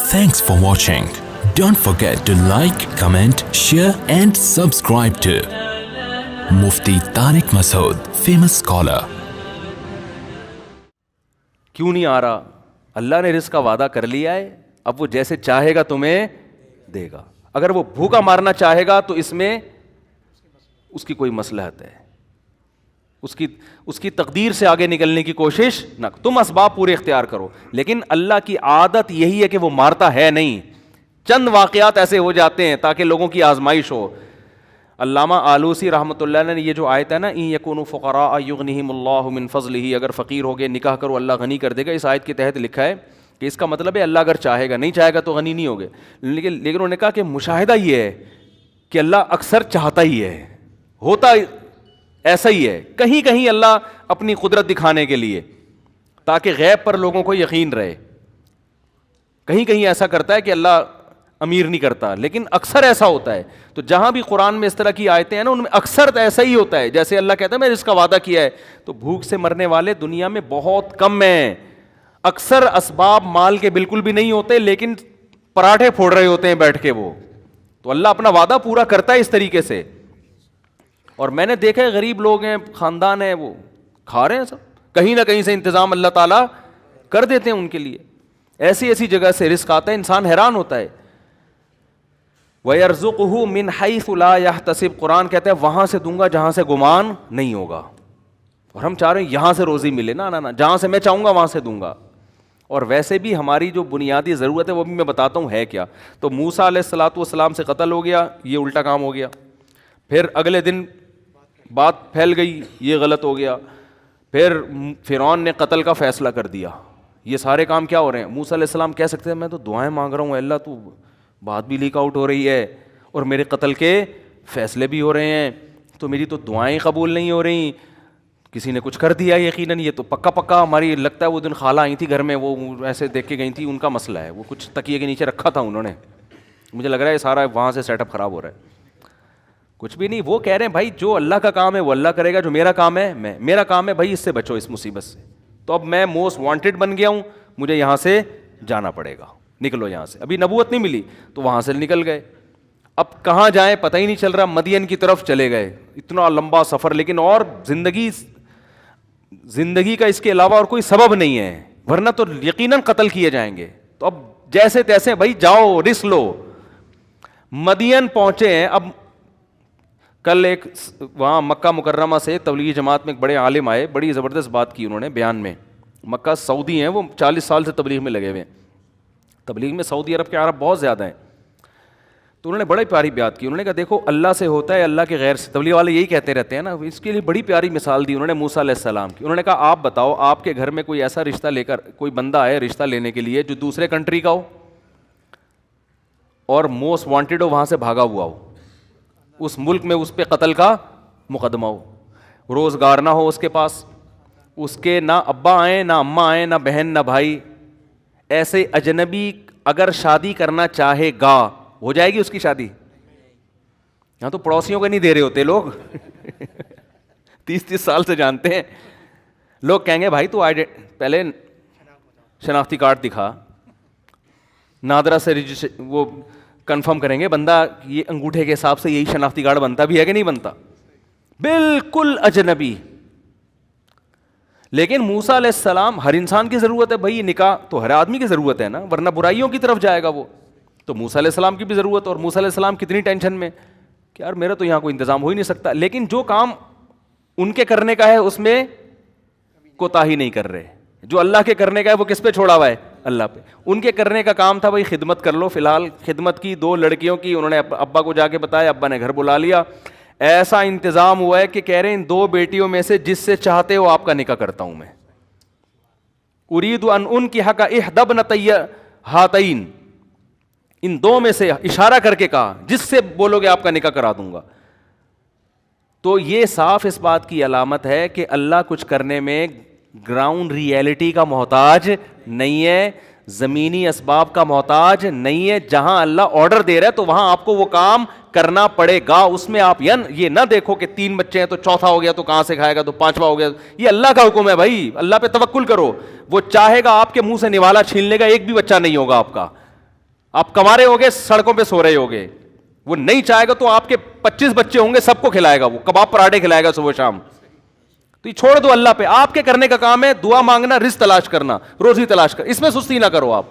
Thanks for watching. Don't forget to like, comment, share and subscribe to Mufti Tariq Masood, famous scholar. کیوں نہیں آ رہا؟ اللہ نے رزق کا وعدہ کر لیا ہے، اب وہ جیسے چاہے گا تمہیں دے گا. اگر وہ بھوکا مارنا چاہے گا تو اس میں اس کی کوئی مصلحت ہے، اس کی تقدیر سے آگے نکلنے کی کوشش نہ. تم اسباب پورے اختیار کرو، لیکن اللہ کی عادت یہی ہے کہ وہ مارتا ہے نہیں. چند واقعات ایسے ہو جاتے ہیں تاکہ لوگوں کی آزمائش ہو. علامہ آلوسی رحمۃ اللہ علیہ نے یہ جو آیت ہے نا، ان یکونوا فقراء یغنیہم اللہ من فضلہ، اگر فقیر ہو گئے نکاح کرو اللہ غنی کر دے گا، اس آیت کے تحت لکھا ہے کہ اس کا مطلب ہے اللہ اگر چاہے گا، نہیں چاہے گا تو غنی نہیں ہوگے. لیکن انہوں نے کہا کہ مشاہدہ یہ ہے کہ اللہ اکثر چاہتا ہی ہے، ہوتا ایسا ہی ہے. کہیں کہیں اللہ اپنی قدرت دکھانے کے لیے تاکہ غیب پر لوگوں کو یقین رہے، کہیں کہیں ایسا کرتا ہے کہ اللہ امیر نہیں کرتا، لیکن اکثر ایسا ہوتا ہے. تو جہاں بھی قرآن میں اس طرح کی آیتیں ہیں نا، ان میں اکثر ایسا ہی ہوتا ہے. جیسے اللہ کہتا ہے میں اس کا وعدہ کیا ہے، تو بھوک سے مرنے والے دنیا میں بہت کم ہیں. اکثر اسباب مال کے بالکل بھی نہیں ہوتے، لیکن پراٹھے پھوڑ رہے ہوتے ہیں بیٹھ کے وہ. تو اللہ اپنا وعدہ پورا کرتا ہے اس طریقے سے. اور میں نے دیکھا ہے غریب لوگ ہیں، خاندان ہیں، وہ کھا رہے ہیں سب، کہیں نہ کہیں سے انتظام اللہ تعالیٰ کر دیتے ہیں ان کے لیے. ایسی ایسی جگہ سے رزق آتا ہے، انسان حیران ہوتا ہے. وَيَرْزُقُهُ مِنْ حَيْثُ لَا يَحْتَسِبُ، قرآن کہتا ہے وہاں سے دوں گا جہاں سے گمان نہیں ہوگا. اور ہم چاہ رہے ہیں یہاں سے روزی ملے، نہ جہاں سے میں چاہوں گا وہاں سے دوں گا. اور ویسے بھی ہماری جو بنیادی ضرورت ہے وہ بھی میں بتاتا ہوں ہے کیا. تو موسیٰ علیہ الصلوۃ والسلام سے قتل ہو گیا، یہ الٹا کام ہو گیا. پھر اگلے دن بات پھیل گئی، یہ غلط ہو گیا. پھر فرعون نے قتل کا فیصلہ کر دیا. یہ سارے کام کیا ہو رہے ہیں؟ موسیٰ علیہ السلام کہہ سکتے ہیں میں تو دعائیں مانگ رہا ہوں اللہ، تو بات بھی لیک آؤٹ ہو رہی ہے اور میرے قتل کے فیصلے بھی ہو رہے ہیں، تو میری تو دعائیں قبول نہیں ہو رہی. کسی نے کچھ کر دیا یقیناً، یہ تو پکا ہماری لگتا ہے وہ دن خالہ آئی تھی گھر میں، وہ ایسے دیکھ کے گئی تھی، ان کا مسئلہ ہے، وہ کچھ تکیے کے نیچے رکھا تھا انہوں نے. مجھے لگ رہا ہے سارا وہاں سے سیٹ اپ خراب ہو رہا ہے. کچھ بھی نہیں، وہ کہہ رہے ہیں بھائی جو اللہ کا کام ہے وہ اللہ کرے گا، جو میرا کام ہے میرا کام ہے بھائی اس سے بچو، اس مصیبت سے. تو اب میں موسٹ وانٹیڈ بن گیا ہوں، مجھے یہاں سے جانا پڑے گا، نکلو یہاں سے. ابھی نبوت نہیں ملی تو وہاں سے نکل گئے. اب کہاں جائیں پتہ ہی نہیں چل رہا، مدین کی طرف چلے گئے. اتنا لمبا سفر، لیکن اور زندگی کا اس کے علاوہ اور کوئی سبب نہیں ہے، ورنہ تو یقیناً قتل کیے جائیں گے. تو اب جیسے تیسے بھائی جاؤ، رسک لو. مدین پہنچے ہیں. اب کل ایک وہاں مکہ مکرمہ سے تبلیغی جماعت میں ایک بڑے عالم آئے، بڑی زبردست بات کی انہوں نے بیان میں. مکہ سعودی ہیں، وہ 40 سال سے تبلیغ میں لگے ہوئے ہیں. تبلیغ میں سعودی عرب کے عرب بہت زیادہ ہیں. تو انہوں نے بڑی پیاری بات کی. انہوں نے کہا دیکھو اللہ سے ہوتا ہے، اللہ کے غیر سے. تبلیغ والے یہی کہتے رہتے ہیں نا. اس کے لیے بڑی پیاری مثال دی انہوں نے موسیٰ علیہ السلام کی. انہوں نے کہا آپ بتاؤ، آپ کے گھر میں کوئی ایسا رشتہ لے کر کوئی بندہ آئے رشتہ لینے کے لیے جو دوسرے کنٹری کا ہو اور موسٹ وانٹیڈ ہو، وہاں سے بھاگا ہوا ہو، اس ملک میں اس پہ قتل کا مقدمہ ہو، روزگار نہ ہو اس کے پاس، اس کے نہ ابا آئیں نہ اماں آئیں نہ بہن نہ بھائی. ایسے اجنبی اگر شادی کرنا چاہے گا ہو جائے گی اس کی شادی؟ یہاں تو پڑوسیوں کو نہیں دے رہے ہوتے لوگ 30 سال سے جانتے ہیں. لوگ کہیں گے بھائی تو پہلے شناختی کارڈ دکھا، نادرا سے وہ کنفرم کریں گے بندہ یہ انگوٹھے کے حساب سے یہی شناختی کارڈ بنتا بھی ہے کہ نہیں بنتا. بالکل اجنبی. لیکن موسیٰ علیہ السلام، ہر انسان کی ضرورت ہے بھائی، نکاح تو ہر آدمی کی ضرورت ہے نا، ورنہ برائیوں کی طرف جائے گا وہ. تو موسیٰ علیہ السلام کی بھی ضرورت. اور موسیٰ علیہ السلام کتنی ٹینشن میں کہ یار میرا تو یہاں کوئی انتظام ہو ہی نہیں سکتا. لیکن جو کام ان کے کرنے کا ہے اس میں کوتاہی نہیں کر رہے. جو اللہ کے کرنے کا ہے وہ کس پہ چھوڑا ہوا ہے؟ اللہ پہ. ان کے کرنے کا کام تھا بھائی خدمت کر لو. فی الحال خدمت کی 2 لڑکیوں کی. انہوں نے ابا کو جا کے بتایا، ابا نے گھر بلا لیا. ایسا انتظام ہوا ہے کہ کہہ رہے ہیں ان 2 بیٹیوں میں سے جس سے چاہتے ہو آپ کا نکاح کرتا ہوں میں. ارید ان انکحک احدی ابنتی ہاتین، ان 2 میں سے اشارہ کر کے کہا جس سے بولو گے آپ کا نکاح کرا دوں گا. تو یہ صاف اس بات کی علامت ہے کہ اللہ کچھ کرنے میں گراؤنڈ ریئلٹی کا محتاج نہیں ہے، زمینی اسباب کا محتاج نہیں ہے. جہاں اللہ آرڈر دے رہا ہے تو وہاں آپ کو وہ کام کرنا پڑے گا. اس میں آپ یہ نہ دیکھو کہ 3 بچے ہیں تو چوتھا ہو گیا تو کہاں سے کھائے گا، تو 5واں ہو گیا. یہ اللہ کا حکم ہے بھائی، اللہ پہ توکل کرو. وہ چاہے گا آپ کے منہ سے نوالا چھین لے گا، ایک بھی بچہ نہیں ہوگا آپ کا. آپ کما رہے ہوگے, سڑکوں پہ سو رہے ہوگے. وہ نہیں چاہے گا تو آپ کے 25 بچے ہوں گے, سب کو کھلائے گا, وہ کباب پراٹھے کھلائے گا صبح شام. تو یہ چھوڑ دو اللہ پہ. آپ کے کرنے کا کام ہے دعا مانگنا, رزق تلاش کرنا, روزی تلاش کرنا, اس میں سستی نہ کرو. آپ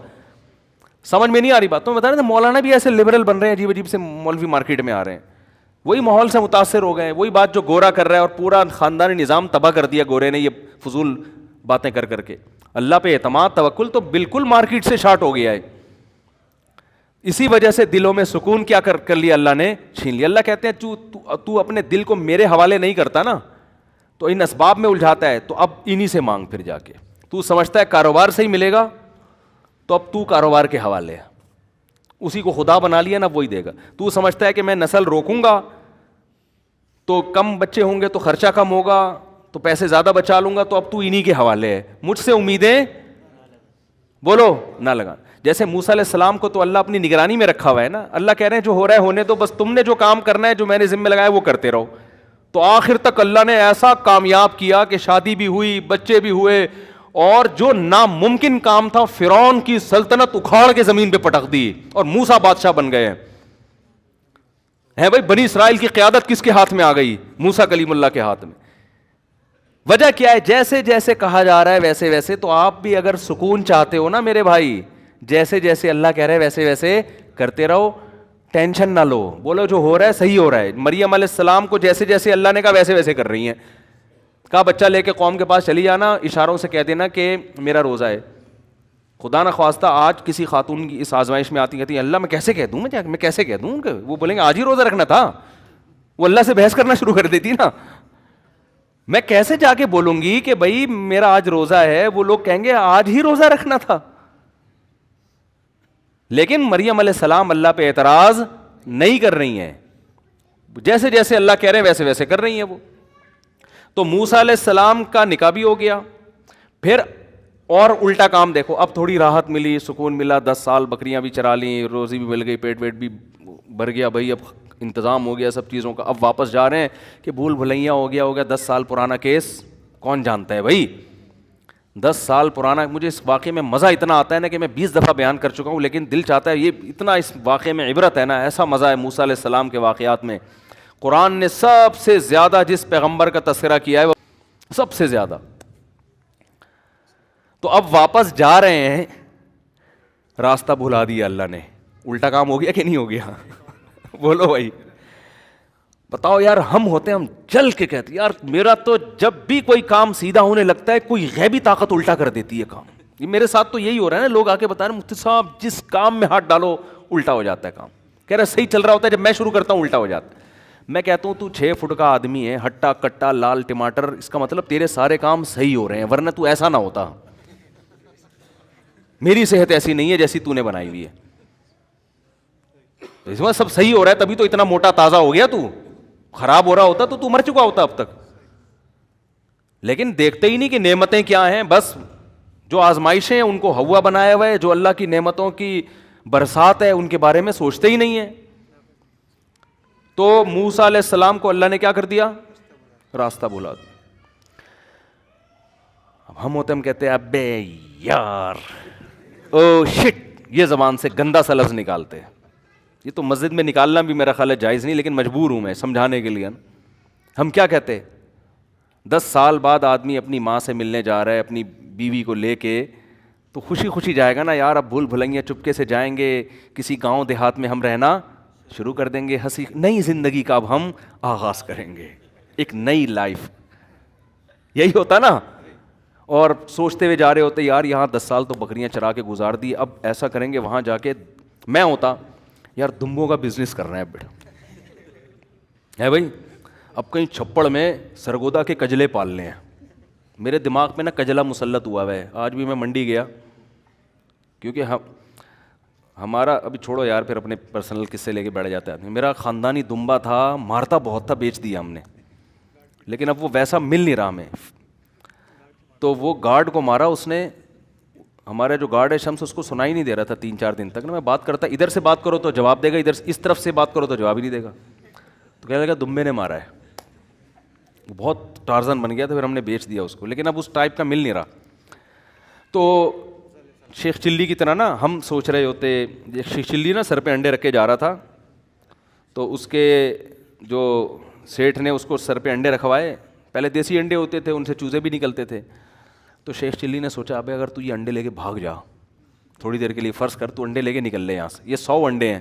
سمجھ میں نہیں آ رہی بات؟ تو میں بتا رہا تھا مولانا بھی ایسے لبرل بن رہے ہیں, عجیب عجیب سے مولوی مارکیٹ میں آ رہے ہیں, وہی ماحول سے متاثر ہو گئے ہیں, وہی بات جو گورا کر رہا ہے, اور پورا خاندانی نظام تباہ کر دیا گورے نے یہ فضول باتیں کر کر کے. اللہ پہ اعتماد توکل تو بالکل مارکیٹ سے شارٹ ہو گیا ہے. اسی وجہ سے دلوں میں سکون کیا کر لیا اللہ نے, چھین لیا. اللہ کہتے ہیں تو اپنے دل کو میرے حوالے نہیں کرتا نا, تو ان اسباب میں الجھاتا ہے, تو اب انہی سے مانگ. پھر جا کے تو سمجھتا ہے کاروبار سے ہی ملے گا, تو اب تو کاروبار کے حوالے ہے, اسی کو خدا بنا لیا نا, وہی دے گا. تو سمجھتا ہے کہ میں نسل روکوں گا تو کم بچے ہوں گے تو خرچہ کم ہوگا, تو پیسے زیادہ بچا لوں گا, تو اب تو انہی کے حوالے ہے. مجھ سے امیدیں بولو نہ لگا. جیسے موسیٰ علیہ السلام کو تو اللہ اپنی نگرانی میں رکھا ہوا ہے نا, اللہ کہہ رہے ہیں جو ہو رہا ہے ہونے دو, بس تم نے جو کام کرنا ہے, جو میں نے ذمہ لگایا وہ کرتے رہو. تو آخر تک اللہ نے ایسا کامیاب کیا کہ شادی بھی ہوئی, بچے بھی ہوئے, اور جو ناممکن کام تھا فرعون کی سلطنت اکھاڑ کے زمین پہ پٹک دی, اور موسیٰ بادشاہ بن گئے ہیں. بھائی بنی اسرائیل کی قیادت کس کے ہاتھ میں آ گئی؟ موسیٰ کلیم اللہ کے ہاتھ میں. وجہ کیا ہے؟ جیسے جیسے کہا جا رہا ہے ویسے ویسے. تو آپ بھی اگر سکون چاہتے ہو نا میرے بھائی, جیسے جیسے اللہ کہہ رہے ہیں ویسے ویسے کرتے رہو, ٹینشن نہ لو. بولو جو ہو رہا ہے صحیح ہو رہا ہے. مریم علیہ السلام کو جیسے جیسے اللہ نے کہا ویسے ویسے کر رہی ہیں. کہا بچہ لے کے قوم کے پاس چلی جانا, اشاروں سے کہہ دینا کہ میرا روزہ ہے. خدا نہ خواستہ آج کسی خاتون کی اس آزمائش میں آتی کہتی ہے اللہ میں کیسے کہہ دوں, میں کیسے کہہ دوں, کہ وہ بولیں گے آج ہی روزہ رکھنا تھا. وہ اللہ سے بحث کرنا شروع کر دیتی نا, میں کیسے جا کے بولوں گی کہ بھائی میرا آج روزہ ہے, وہ لوگ کہیں گے آج ہی روزہ رکھنا تھا. لیکن مریم علیہ السلام اللہ پہ اعتراض نہیں کر رہی ہیں, جیسے جیسے اللہ کہہ رہے ہیں ویسے ویسے کر رہی ہیں وہ. تو موسیٰ علیہ السلام کا نکاح بھی ہو گیا. پھر اور الٹا کام دیکھو, اب تھوڑی راحت ملی, سکون ملا, 10 سال بکریاں بھی چرا لیں, روزی بھی مل گئی, پیٹ ویٹ بھی بھر گیا, بھائی اب انتظام ہو گیا سب چیزوں کا. اب واپس جا رہے ہیں کہ بھول بھلیاں ہو گیا 10 سال پرانا کیس کون جانتا ہے بھائی, 10 سال پرانا. مجھے اس واقعے میں مزہ اتنا آتا ہے نا کہ میں 20 دفعہ بیان کر چکا ہوں, لیکن دل چاہتا ہے یہ اتنا اس واقعے میں عبرت ہے نا, ایسا مزہ ہے موسیٰ علیہ السلام کے واقعات میں. قرآن نے سب سے زیادہ جس پیغمبر کا تذکرہ کیا ہے وہ سب سے زیادہ. تو اب واپس جا رہے ہیں, راستہ بھلا دیا اللہ نے. الٹا کام ہو گیا کہ نہیں ہو گیا؟ بولو بھائی, بتاؤ یار. ہم ہوتے ہیں, ہم چل کے کہتے یار میرا تو جب بھی کوئی کام سیدھا ہونے لگتا ہے کوئی غیبی طاقت الٹا کر دیتی ہے کام. یہ میرے ساتھ تو یہی ہو رہا ہے نا, لوگ آ کے بتا رہے ہیں مفتی صاحب جس کام میں ہاتھ ڈالو الٹا ہو جاتا ہے کام. کہہ رہے صحیح چل رہا ہوتا ہے, جب میں شروع کرتا ہوں الٹا ہو جاتا ہے. میں کہتا ہوں تو 6 فٹ کا آدمی ہے, ہٹا کٹا لال ٹماٹر, اس کا مطلب تیرے سارے کام صحیح ہو رہے ہیں, ورنہ تو ایسا نہ ہوتا. میری صحت ایسی نہیں ہے جیسی تو نے بنائی ہوئی ہے, اس میں سب صحیح ہو رہا ہے تبھی تو اتنا موٹا تازہ ہو گیا. تو خراب ہو رہا ہوتا تو مر چکا ہوتا اب تک. لیکن دیکھتے ہی نہیں کہ نعمتیں کیا ہیں. بس جو آزمائشیں ہیں ان کو ہوا بنایا ہوا ہے, جو اللہ کی نعمتوں کی برسات ہے ان کے بارے میں سوچتے ہی نہیں ہیں. تو موسیٰ علیہ السلام کو اللہ نے کیا کر دیا؟ راستہ بھلا دیا. اب ہم ہوتے ہم کہتے ہیں ابے یار, او شٹ, یہ زبان سے گندا سا لفظ نکالتے ہیں. یہ تو مسجد میں نکالنا بھی میرا خیال ہے جائز نہیں, لیکن مجبور ہوں میں سمجھانے کے لیے. ہم کیا کہتے, 10 سال بعد آدمی اپنی ماں سے ملنے جا رہا ہے اپنی بیوی کو لے کے, تو خوشی خوشی جائے گا نا یار. اب بھول بھلائیاں چپکے سے جائیں گے, کسی گاؤں دیہات میں ہم رہنا شروع کر دیں گے, ہنسی نئی زندگی کا اب ہم آغاز کریں گے, ایک نئی لائف. یہی ہوتا نا. اور سوچتے ہوئے جا رہے ہوتے یار یہاں 10 سال تو بکریاں چرا کے گزار دی, اب ایسا کریں گے وہاں جا کے. میں ہوتا یار دمبوں کا بزنس کر رہے ہیں بیٹا ہے بھائی, اب کہیں چھپڑ میں سرگودا کے کجلے پالنے ہیں. میرے دماغ میں نا کجلا مسلط ہوا ہوا ہے. آج بھی میں منڈی گیا, کیونکہ ہمارا ابھی چھوڑو یار, پھر اپنے پرسنل قصے لے کے بیٹھ جاتا ہے. میرا خاندانی دمبا تھا, مارتا بہت تھا, بیچ دیا ہم نے, لیکن اب وہ ویسا مل نہیں رہا ہمیں. تو وہ گارڈ کو مارا اس نے. ہمارا جو گارڈ ہے شمس, اس کو سنائی نہیں دے رہا تھا 3-4 دن تک نا. میں بات کرتا, ادھر سے بات کرو تو جواب دے گا, ادھر اس طرف سے بات کرو تو جواب ہی نہیں دے گا. تو کہنے لگا دمبے نے مارا ہے. بہت ٹارزن بن گیا تھا, پھر ہم نے بیچ دیا اس کو, لیکن اب اس ٹائپ کا مل نہیں رہا. تو شیخ چلی کی طرح نا ہم سوچ رہے ہوتے, شیخ چلی نا سر پہ انڈے رکھ کے جا رہا تھا, تو اس کے جو سیٹھ نے اس کو سر پہ انڈے رکھوائے, پہلے دیسی انڈے ہوتے تھے, ان سے چوزے بھی نکلتے تھے. تو شیخ چلی نے سوچا ابے اگر تو یہ انڈے لے کے بھاگ جا تھوڑی دیر کے لیے, فرض کر تو انڈے لے کے نکل لے یہاں سے, یہ 100 انڈے ہیں,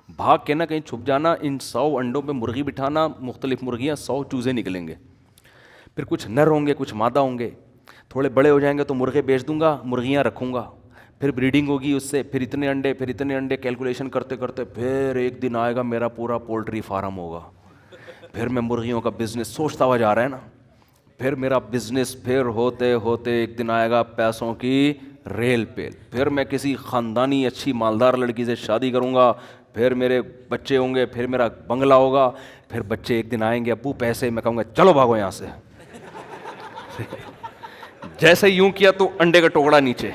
بھاگ کے نا کہیں چھپ جانا, ان 100 انڈوں پہ مرغی بٹھانا, مختلف مرغیاں, 100 چوزے نکلیں گے, پھر کچھ نر ہوں گے کچھ مادہ ہوں گے, تھوڑے بڑے ہو جائیں گے تو مرغے بیچ دوں گا, مرغیاں رکھوں گا, پھر بریڈنگ ہوگی اس سے, پھر اتنے انڈے کیلکولیشن کرتے کرتے پھر ایک دن آئے گا میرا پورا پولٹری فارم ہوگا, پھر میں مرغیوں کا بزنس سوچتا ہوا جا رہا ہے نا, پھر میرا بزنس پھر ہوتے ہوتے ایک دن آئے گا پیسوں کی ریل پہ, پھر میں کسی خاندانی اچھی مالدار لڑکی سے شادی کروں گا, پھر میرے بچے ہوں گے, پھر میرا بنگلہ ہوگا, پھر بچے ایک دن آئیں گے ابو پیسے, میں کہوں گا چلو بھاگو یہاں سے. جیسے یوں کیا تو انڈے کا ٹکڑا نیچے.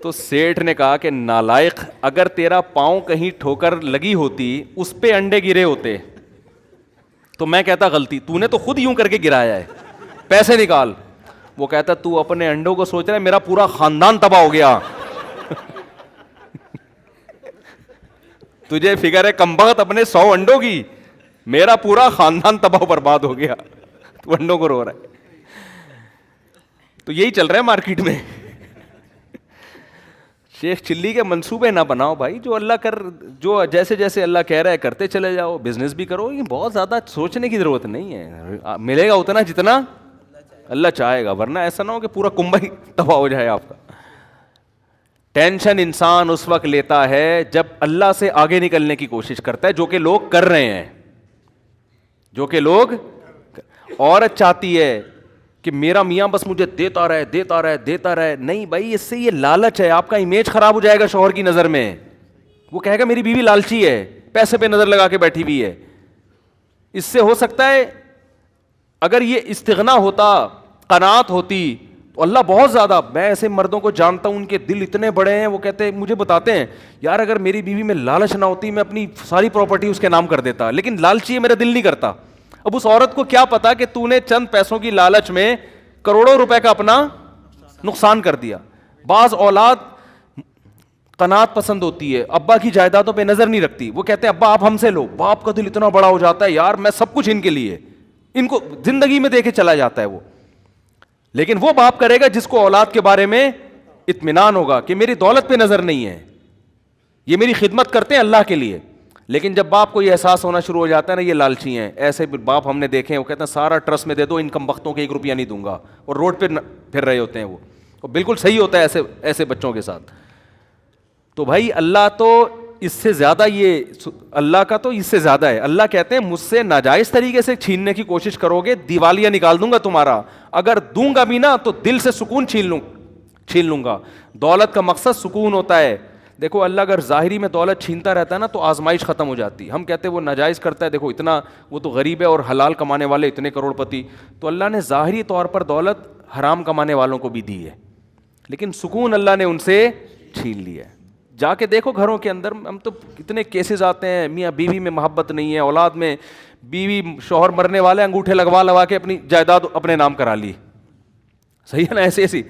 تو سیٹھ نے کہا کہ نالائق, اگر تیرا پاؤں کہیں ٹھوکر لگی ہوتی اس پہ انڈے گرے ہوتے تو میں کہتا غلطی, تو نے تو خود یوں کر کے گرایا ہے, پیسے نکال. وہ کہتا تو اپنے انڈوں کو سوچ رہا ہے, میرا پورا خاندان تباہ ہو گیا. تجھے فکر ہے کمبخت اپنے 100 انڈوں کی, میرا پورا خاندان تباہ برباد ہو گیا, تو انڈوں کو رو رہا ہے. تو یہی چل رہا ہے مارکیٹ میں. شیخ چلی کے منصوبے نہ بناؤ بھائی, جو اللہ جو جیسے جیسے اللہ کہہ رہا ہے کرتے چلے جاؤ, بزنس بھی کرو, یہ بہت زیادہ سوچنے کی ضرورت نہیں ہے, ملے گا اتنا جتنا اللہ چاہے گا, ورنہ ایسا نہ ہو کہ پورا کنبہ ہی تباہ ہو جائے آپ کا. ٹینشن انسان اس وقت لیتا ہے جب اللہ سے آگے نکلنے کی کوشش کرتا ہے, جو کہ لوگ کر رہے ہیں, جو کہ لوگ. عورت چاہتی ہے کہ میرا میاں بس مجھے دیتا رہے. نہیں بھائی, اس سے یہ لالچ ہے, آپ کا امیج خراب ہو جائے گا شوہر کی نظر میں. وہ کہے گا میری بیوی لالچی ہے, پیسے پہ نظر لگا کے بیٹھی ہوئی ہے. اس سے ہو سکتا ہے اگر یہ استغنا ہوتا, قناعت ہوتی, تو اللہ بہت زیادہ, میں ایسے مردوں کو جانتا ہوں ان کے دل اتنے بڑے ہیں, وہ کہتے ہیں مجھے بتاتے ہیں یار اگر میری بیوی میں لالچ نہ ہوتی میں اپنی ساری پراپرٹی اس کے نام کر دیتا, لیکن لالچی ہے میرا دل نہیں کرتا. اب اس عورت کو کیا پتا کہ تو نے چند پیسوں کی لالچ میں کروڑوں روپے کا اپنا نقصان کر دیا. بعض اولاد قناعت پسند ہوتی ہے, ابا کی جائیدادوں پہ نظر نہیں رکھتی, وہ کہتے ہیں ابا آپ ہم سے لو, باپ کا دل اتنا بڑا ہو جاتا ہے یار میں سب کچھ ان کے لیے, ان کو زندگی میں دے کے چلا جاتا ہے وہ. لیکن وہ باپ کرے گا جس کو اولاد کے بارے میں اطمینان ہوگا کہ میری دولت پہ نظر نہیں ہے, یہ میری خدمت کرتے ہیں اللہ کے لیے. لیکن جب باپ کو یہ احساس ہونا شروع ہو جاتا ہے نا یہ لالچی ہیں, ایسے باپ ہم نے دیکھے ہیں, وہ کہتے ہیں سارا ٹرسٹ میں دے دو, ان کم بختوں کے 1 روپیہ نہیں دوں گا, اور روڈ پہ پھر رہے ہوتے ہیں وہ. اور بالکل صحیح ہوتا ہے ایسے بچوں کے ساتھ. تو بھائی اللہ تو اس سے زیادہ, یہ اللہ کا تو اس سے زیادہ ہے. اللہ کہتے ہیں مجھ سے ناجائز طریقے سے چھیننے کی کوشش کرو گے دیوالیاں نکال دوں گا تمہارا, اگر دوں گا بھی نا تو دل سے سکون چھین لوں گا. دولت کا مقصد سکون ہوتا ہے. دیکھو اللہ اگر ظاہری میں دولت چھینتا رہتا ہے نا تو آزمائش ختم ہو جاتی. ہم کہتے ہیں وہ ناجائز کرتا ہے, دیکھو اتنا وہ تو غریب ہے اور حلال کمانے والے اتنے کروڑ پتی, تو اللہ نے ظاہری طور پر دولت حرام کمانے والوں کو بھی دی ہے, لیکن سکون اللہ نے ان سے چھین لیا ہے. جا کے دیکھو گھروں کے اندر, ہم تو کتنے کیسز آتے ہیں, میاں بیوی میں محبت نہیں ہے, اولاد میں, بیوی شوہر مرنے والے انگوٹھے لگوا کے اپنی جائیداد اپنے نام کرا لی. صحیح ہے نا, ایسی.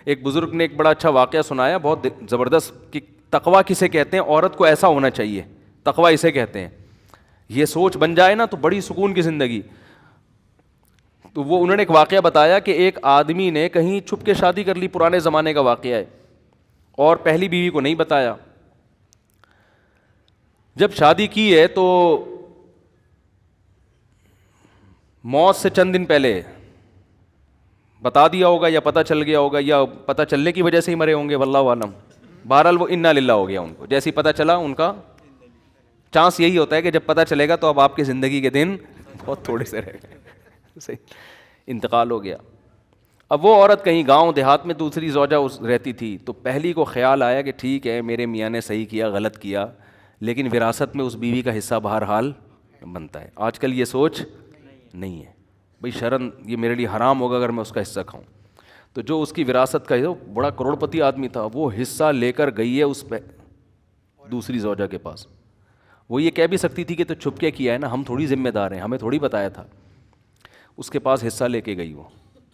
ایک بزرگ نے ایک بڑا اچھا واقعہ سنایا, بہت زبردست, کہ تقویٰ کسے کہتے ہیں, عورت کو ایسا ہونا چاہیے, تقویٰ اسے کہتے ہیں. یہ سوچ بن جائے نا تو بڑی سکون کی زندگی. تو وہ انہوں نے ایک واقعہ بتایا کہ ایک آدمی نے کہیں چھپ کے شادی کر لی, پرانے زمانے کا واقعہ ہے, اور پہلی بیوی کو نہیں بتایا. جب شادی کی ہے تو موت سے چند دن پہلے بتا دیا ہوگا, یا پتہ چل گیا ہوگا, یا پتہ چلنے کی وجہ سے ہی مرے ہوں گے, واللہ عالم. بہرحال وہ انا للہ ہو گیا ان کو. جیسے ہی پتہ چلا, ان کا چانس یہی ہوتا ہے کہ جب پتہ چلے گا تو اب آپ کی زندگی کے دن بہت تھوڑے سے رہ گئے. صحیح, انتقال ہو گیا. اب وہ عورت کہیں گاؤں دیہات میں دوسری زوجہ رہتی تھی, تو پہلی کو خیال آیا کہ ٹھیک ہے میرے میاں نے صحیح کیا, غلط کیا, لیکن وراثت میں اس بیوی کا حصہ بہرحال بنتا ہے. آج کل یہ سوچ نہیں ہے, بھئی شرم, یہ میرے لیے حرام ہوگا اگر میں اس کا حصہ کھاؤں. تو جو اس کی وراثت کا بڑا کروڑ پتی آدمی تھا, وہ حصہ لے کر گئی ہے اس پہ دوسری زوجہ کے پاس. وہ یہ کہہ بھی سکتی تھی کہ تو چھپ کے کیا ہے نا, ہم تھوڑی ذمہ دار ہیں, ہمیں تھوڑی بتایا تھا. اس کے پاس حصہ لے کے گئی وہ,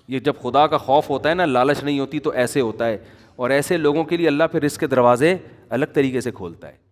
یہ جب خدا کا خوف ہوتا ہے نا, لالچ نہیں ہوتی, تو ایسے ہوتا ہے. اور ایسے لوگوں کے لیے اللہ پھر رزق کے دروازے الگ طریقے سے کھولتا ہے.